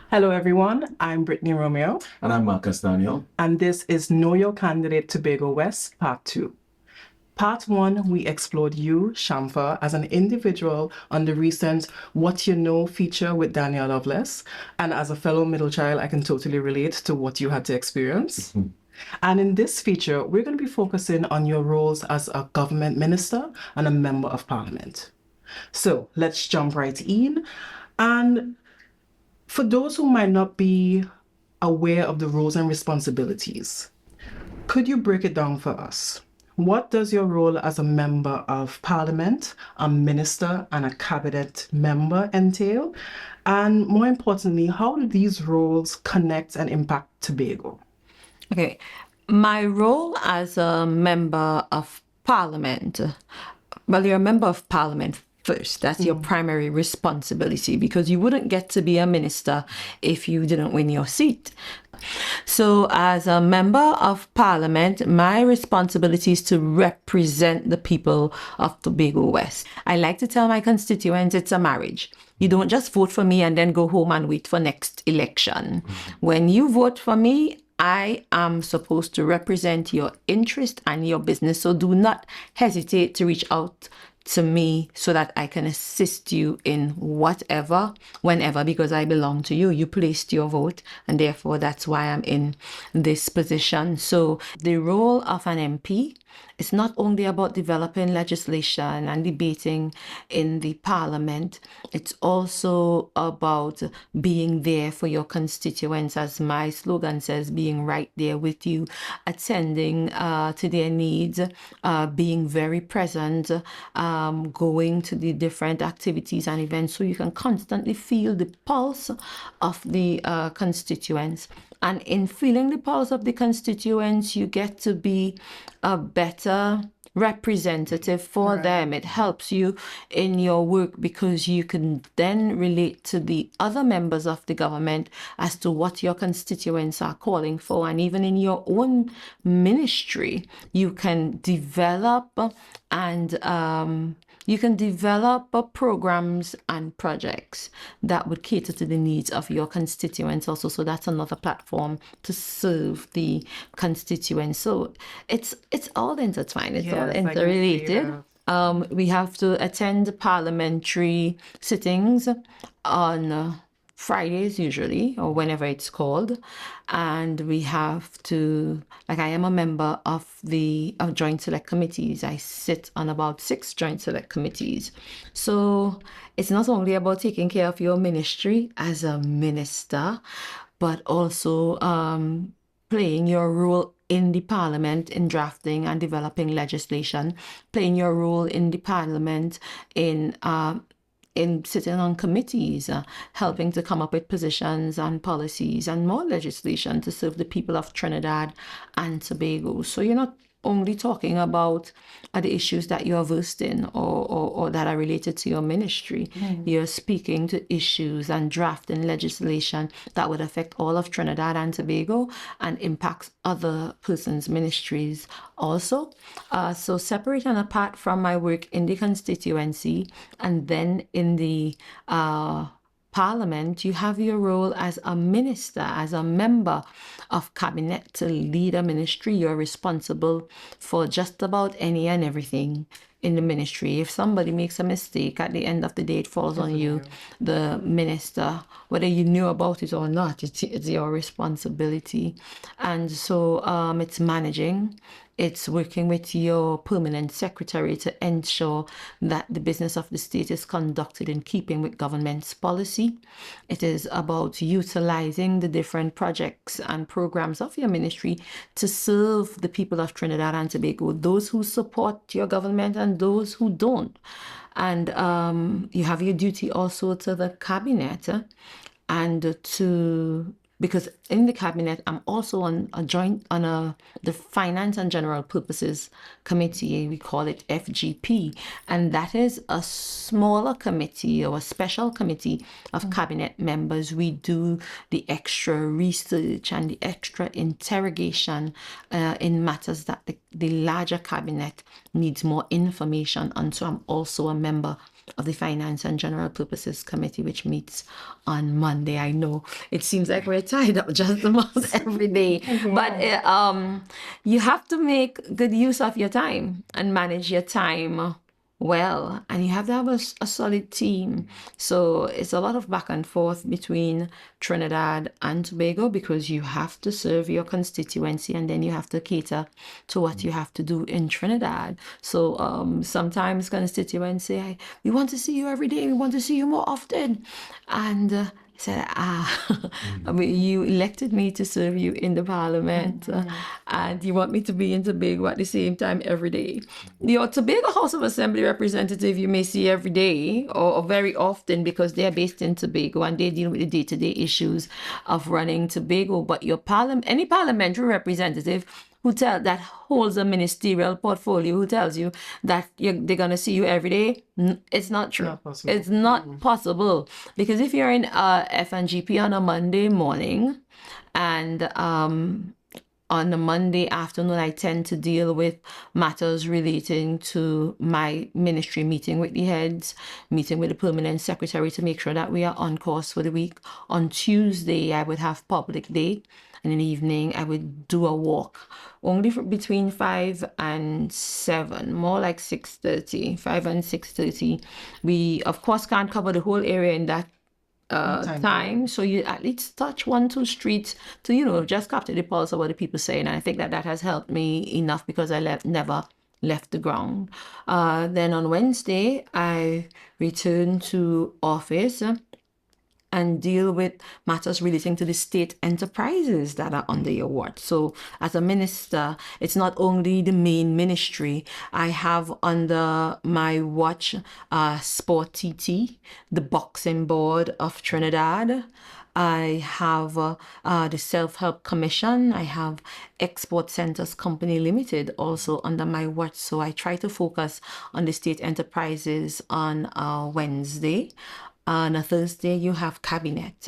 Hello, everyone. I'm Brittany Romeo. And I'm Marcus Daniel. And this is Know Your Candidate Tobago West, Part 2. Part 1, we explored you, Shamfa, as an individual on the recent What You Know feature with Daniel Loveless. And as a fellow middle child, I can totally relate to what you had to experience. And in this feature, we're going to be focusing on your roles as a government minister and a member of parliament. So let's jump right in. And for those who might not be aware of the roles and responsibilities, could you break it down for us? What does your role as a member of parliament, a minister, and a cabinet member entail? And more importantly, how do these roles connect and impact Tobago? Okay, my role as a member of parliament, well, you're a member of parliament first. That's your primary responsibility, because you wouldn't get to be a minister if you didn't win your seat. So as a member of parliament, my responsibility is to represent the people of Tobago West. I like to tell my constituents it's a marriage. You don't just vote for me and then go home and wait for next election. When you vote for me, I am supposed to represent your interest and your business. So do not hesitate to reach out to me so that I can assist you in whatever, whenever, because I belong to you. You placed your vote, and therefore that's why I'm in this position. So the role of an MP is not only about developing legislation and debating in the parliament, it's also about being there for your constituents, as my slogan says, being right there with you, attending to their needs, being very present, going to the different activities and events, so you can constantly feel the pulse of the constituents. And in feeling the pulse of the constituents, you get to be a better representative for them. It helps you in your work, because you can then relate to the other members of the government as to what your constituents are calling for. And even in your own ministry, you can develop and programs and projects that would cater to the needs of your constituents also. So that's another platform to serve the constituents. So it's all intertwined. It's all interrelated. We have to attend parliamentary sittings on Fridays usually, or whenever it's called, and we have to, like, I am a member of the joint select committees. I sit on about 6 joint select committees. So it's not only about taking care of your ministry as a minister, but also playing your role in the parliament in drafting and developing legislation, playing your role in the parliament in sitting on committees, helping to come up with positions and policies and more legislation to serve the people of Trinidad and Tobago. So you're not only talking about the issues that you're versed in or that are related to your ministry. You're speaking to issues and drafting legislation that would affect all of Trinidad and Tobago and impacts other persons' ministries also. So separate and apart from my work in the constituency and then in the Parliament, you have your role as a minister, as a member of cabinet to lead a ministry. You're responsible for just about any and everything in the ministry. If somebody makes a mistake, at the end of the day, it falls on you, the minister, whether you knew about it or not. It's your responsibility. And so it's managing. It's working with your permanent secretary to ensure that the business of the state is conducted in keeping with government's policy. It is about utilizing the different projects and programs of your ministry to serve the people of Trinidad and Tobago, those who support your government and those who don't. And you have your duty also to the cabinet and to because in the cabinet, I'm also on the Finance and General Purposes Committee. We call it FGP, and that is a smaller committee or a special committee of cabinet members. We do the extra research and the extra interrogation in matters that the larger cabinet needs more information on. So I'm also a member of the Finance and General Purposes Committee, which meets on Monday. I know it seems like we're tied up just about every day, but you have to make good use of your time and manage your time well, and you have to have a solid team. So it's a lot of back and forth between Trinidad and Tobago, because you have to serve your constituency and then you have to cater to what you have to do in Trinidad. So sometimes constituents say, we want to see you every day, we want to see you more often, and said, I mean, you elected me to serve you in the parliament, and you want me to be in Tobago at the same time every day. Your Tobago House of Assembly representative you may see every day or very often, because they're based in Tobago and they deal with the day-to-day issues of running Tobago. But your any parliamentary representative that holds a ministerial portfolio, who tells you that they're going to see you every day, it's not true. It's not possible, because if you're in FNGP on a Monday morning, and on the Monday afternoon, I tend to deal with matters relating to my ministry, meeting with the heads, meeting with the permanent secretary to make sure that we are on course for the week. On Tuesday, I would have public day, and in the evening, I would do a walk, only between 5 and 7, more like 6:30, 5 and 6:30. We, of course, can't cover the whole area in that time, so you at least touch 1-2 streets to just capture the pulse of what the people say, and I think that has helped me enough, because I never left the ground. Then on Wednesday I return to office and deal with matters relating to the state enterprises that are under your watch. So as a minister, it's not only the main ministry. I have under my watch Sport TT, the Boxing Board of Trinidad. I have the Self-Help Commission. I have Export Centers Company Limited also under my watch. So I try to focus on the state enterprises on Wednesday. On a Thursday, you have cabinet,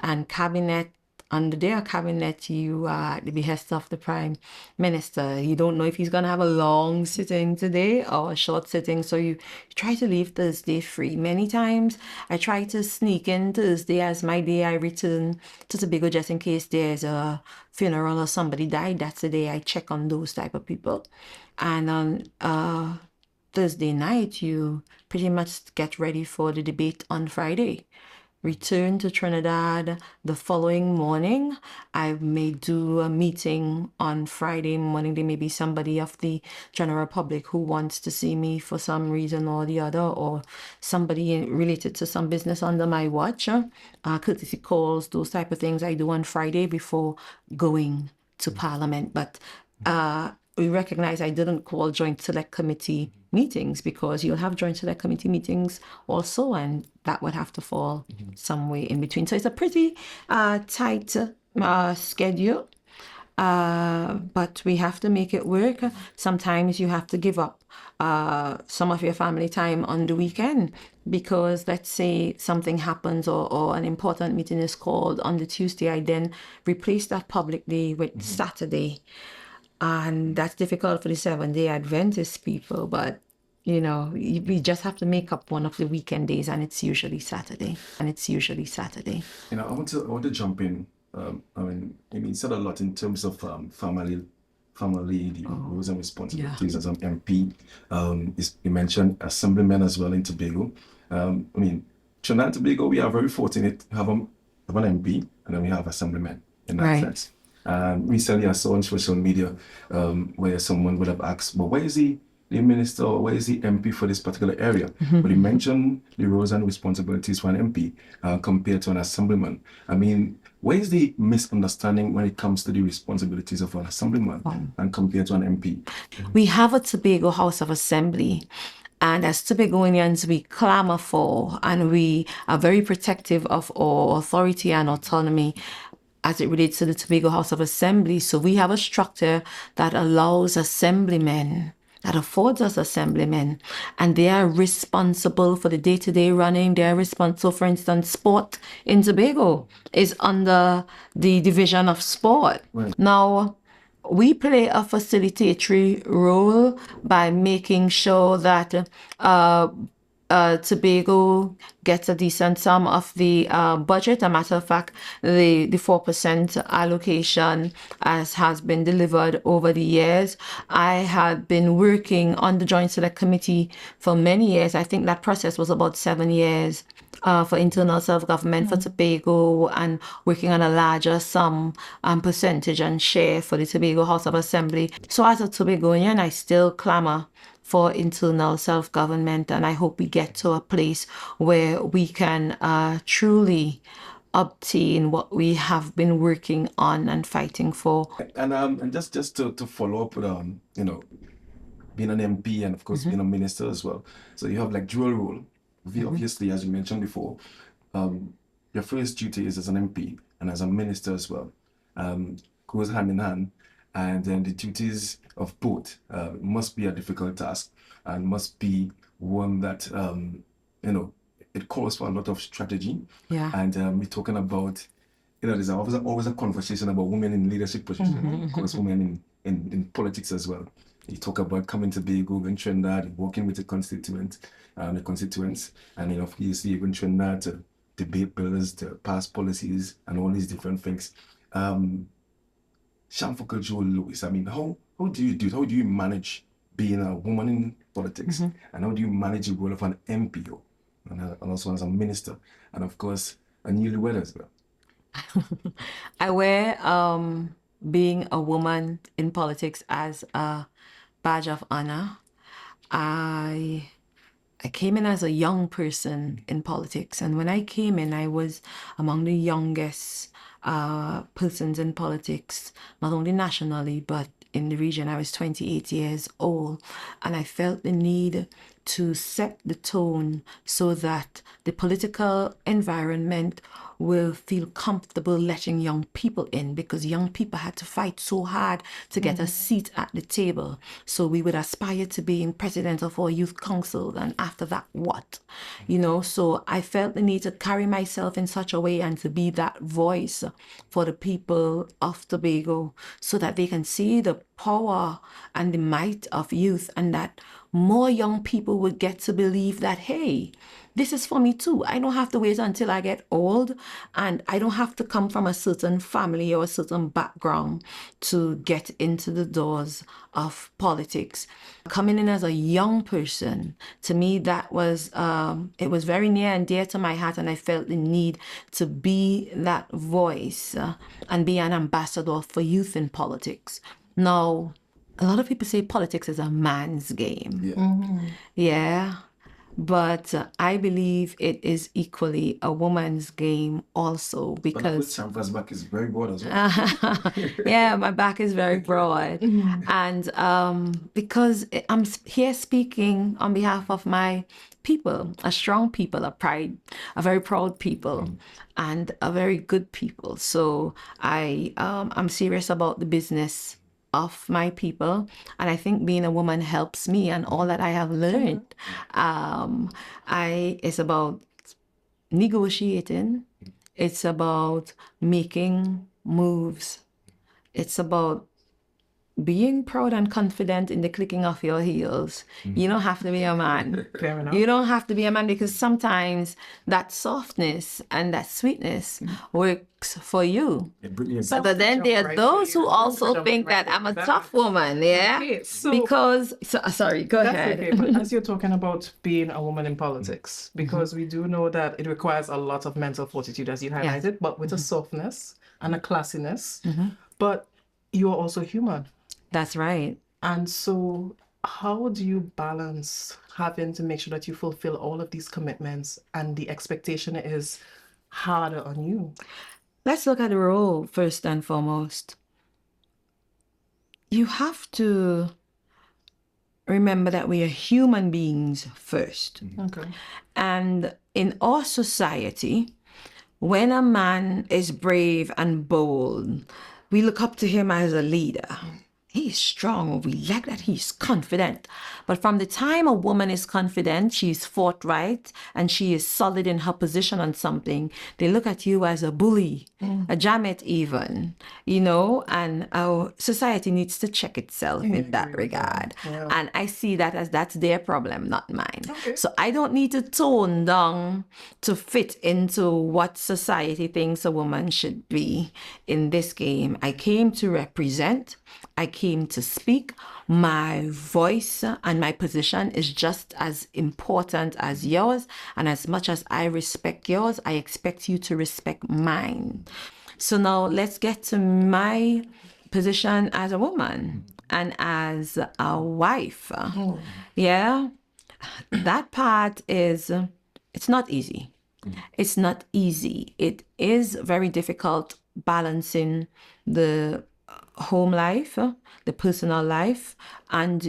and cabinet, on the day of cabinet, you are at the behest of the Prime Minister. You don't know if he's going to have a long sitting today or a short sitting, so you try to leave Thursday free. Many times, I try to sneak in Thursday as my day I return to Tobago, just in case there's a funeral or somebody died. That's the day I check on those type of people. And on Thursday night, you pretty much get ready for the debate on Friday. Return to Trinidad the following morning. I may do a meeting on Friday morning. There may be somebody of the general public who wants to see me for some reason or the other, or somebody related to some business under my watch. Courtesy calls, those type of things I do on Friday before going to Parliament. But we recognize I didn't call Joint Select Committee meetings, because you'll have Joint Select Committee meetings also, and that would have to fall somewhere in between. So it's a pretty tight schedule, but we have to make it work. Sometimes you have to give up some of your family time on the weekend, because let's say something happens or an important meeting is called on the Tuesday. I then replace that public day with Saturday. And that's difficult for the Seventh-day Adventist people, but we just have to make up one of the weekend days, and it's usually Saturday. I want to jump in. I mean, you said a lot in terms of family, the roles and responsibilities as an MP. You mentioned assemblymen as well in Tobago. I mean, Trinidad and Tobago, we are very fortunate to have an MP, and then we have assemblymen in that sense. Recently I saw on social media where someone would have asked, well, where is the minister, or where is the MP for this particular area? But he mentioned the roles and responsibilities for an MP compared to an assemblyman. I mean, where is the misunderstanding when it comes to the responsibilities of an assemblyman and compared to an MP? We have a Tobago House of Assembly, and as Tobagoanians, we clamor for, and we are very protective of our authority and autonomy as it relates to the Tobago House of Assembly. So we have a structure that allows assemblymen, that affords us assemblymen, and they are responsible for the day-to-day running. They are responsible, for instance, sport in Tobago is under the division of sport. Right. Now, we play a facilitatory role by making sure that Tobago gets a decent sum of the budget. A matter of fact, the 4% allocation has been delivered over the years. I had been working on the Joint Select Committee for many years. I think that process was about 7 years. For internal self-government for Tobago, and working on a larger sum and percentage and share for the Tobago House of Assembly. So as a Tobagoan, I still clamor for internal self-government, and I hope we get to a place where we can truly obtain what we have been working on and fighting for. And just to follow up with you know, being an MP and of course being a minister as well. So you have like dual role. Obviously, as you mentioned before, your first duty is as an MP and as a minister as well. Goes hand in hand. And then the duties of both must be a difficult task and must be one that, you know, it calls for a lot of strategy. Yeah. And we're talking about, you know, there's always a conversation about women in leadership positions, of course, women in politics as well. You talk about coming to Tobago, going Trinidad, working with the constituents, and then obviously even Trinidad to debate bills, to pass policies, and all these different things. Shamfa Cudjoe-Lewis, I mean, how do you do it? How do you manage being a woman in politics? And how do you manage the role of an MPO and also as a minister? And of course, a newlywed as well. I wear being a woman in politics as a badge of honor. I came in as a young person in politics, and when I came in, I was among the youngest persons in politics, not only nationally, but in the region. I was 28 years old, and I felt the need to set the tone so that the political environment will feel comfortable letting young people in, because young people had to fight so hard to get a seat at the table. So we would aspire to being president of our youth council, and after that, what? You know, so I felt the need to carry myself in such a way and to be that voice for the people of Tobago, so that they can see the power and the might of youth, and that more young people would get to believe that, hey, this is for me too. I don't have to wait until I get old, and I don't have to come from a certain family or a certain background to get into the doors of politics. Coming in as a young person, to me, that was, it was very near and dear to my heart, and I felt the need to be that voice and be an ambassador for youth in politics. Now, a lot of people say politics is a man's game. Yeah. But I believe it is equally a woman's game also, because Shamfa's back is very broad as well. yeah, my back is very broad. And because I'm here speaking on behalf of my people, a strong people, a very proud people, and a very good people. So I'm serious about the business of my people, and I think being a woman helps me, and all that I have learned. It's about negotiating, it's about making moves, it's about being proud and confident in the clicking of your heels. You don't have to be a man. Fair enough. You don't have to be a man, because sometimes that softness and that sweetness works for you. But then there are those who also think that I'm a tough woman, yeah? Okay, so because, sorry, go that's ahead. okay, but as you're talking about being a woman in politics, because we do know that it requires a lot of mental fortitude, as you highlighted, but with a softness and a classiness. But you're also human. That's right. And so how do you balance having to make sure that you fulfill all of these commitments and the expectation is harder on you? Let's look at the role first and foremost. You have to remember that we are human beings first. Okay. And in our society, when a man is brave and bold, we look up to him as a leader. he's strong. We like that he's confident. But from the time a woman is confident, she's forthright, and she is solid in her position on something, they look at you as a bully, a jamet even, you know, and our society needs to check itself in that regard. Yeah. And I see that as that's their problem, not mine. Okay. So I don't need to tone down to fit into what society thinks a woman should be in this game. I came to represent. I came to speak. My voice and my position is just as important as yours. And as much as I respect yours, I expect you to respect mine. So now let's get to my position as a woman and as a wife. Yeah, that part is, it's not easy. It's not easy. It is very difficult balancing the home life, the personal life, and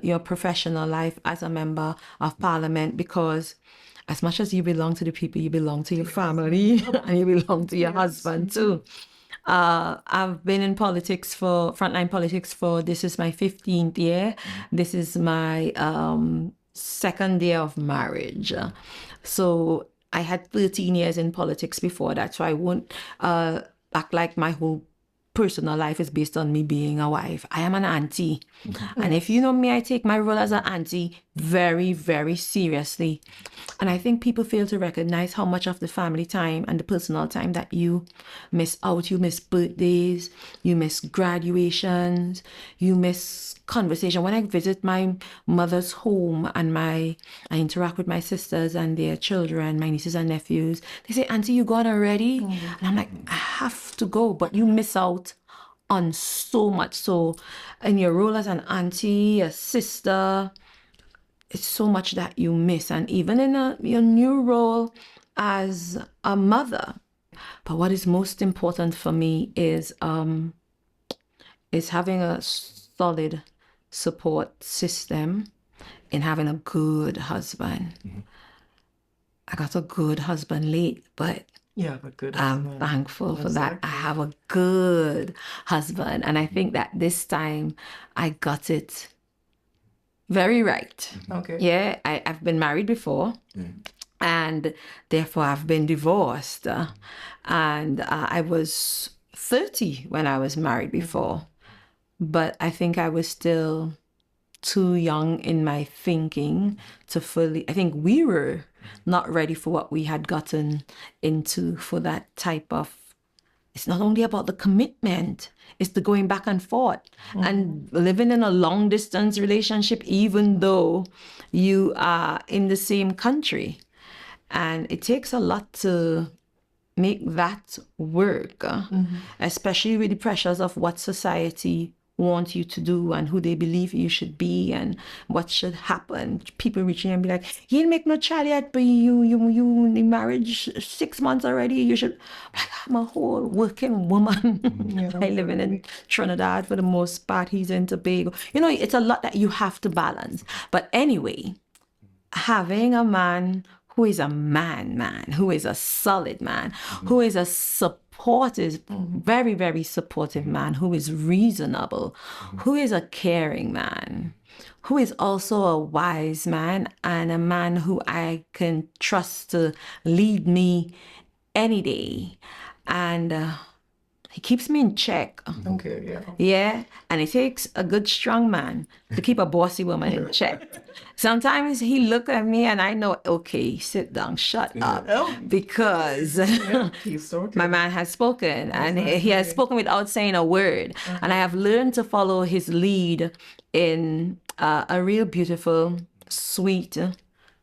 your professional life as a member of parliament, because as much as you belong to the people, you belong to your family and you belong to your husband too. I've been in politics for frontline politics for, this is my 15th year. This is my second year of marriage. So I had 13 years in politics before that, so I won't act like my whole personal life is based on me being a wife. I am an auntie. And if you know me, I take my role as an auntie very, very seriously. And I think people fail to recognize how much of the family time and the personal time that you miss out. You miss birthdays, you miss graduations, you miss conversation. When I visit my mother's home and I interact with my sisters and their children, my nieces and nephews, they say, "Auntie, you gone already?" And I'm like, I have to go, but you miss out on so much. So in your role as an auntie, a sister, it's so much that you miss. And even in your new role as a mother. But what is most important for me is having a solid support system in having a good husband. I got a good husband late, but good I'm husband. thankful for that. I have a good husband. And I think that this time I got it very right. Okay. Yeah, I've been married before. And therefore I've been divorced. And I was 30 when I was married before. But I think I was still too young in my thinking to fully, I think we were not ready for what we had gotten into, for that type of, it's not only about the commitment, it's the going back and forth and living in a long distance relationship, even though you are in the same country. And it takes a lot to make that work, especially with the pressures of what society want you to do and who they believe you should be and what should happen. People reaching and be like, "You didn't make no child yet, but you in marriage 6 months already. You should." I'm a whole working woman. I live in Trinidad for the most part. He's in Tobago. You know, it's a lot that you have to balance. But anyway, having a man who is a man, who is a solid man, who is a supportive, very, very supportive man, who is reasonable, who is a caring man, who is also a wise man, and a man who I can trust to lead me any day. And he keeps me in check. Okay, yeah. Yeah, and it takes a good, strong man to keep a bossy woman in check. Sometimes he look at me and I know, okay, sit down, shut up, because my man has spoken, and he has spoken without saying a word. And I have learned to follow his lead in a real beautiful, sweet,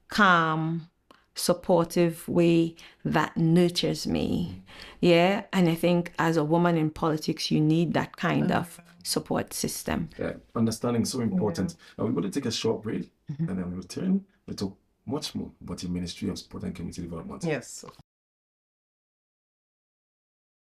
calm, supportive way that nurtures me. Yeah, and I think as a woman in politics, you need that kind of support system. Yeah, understanding is so important. We're going to take a short break, and then we return. We talk much more about the Ministry of Sport and Community Development. Yes.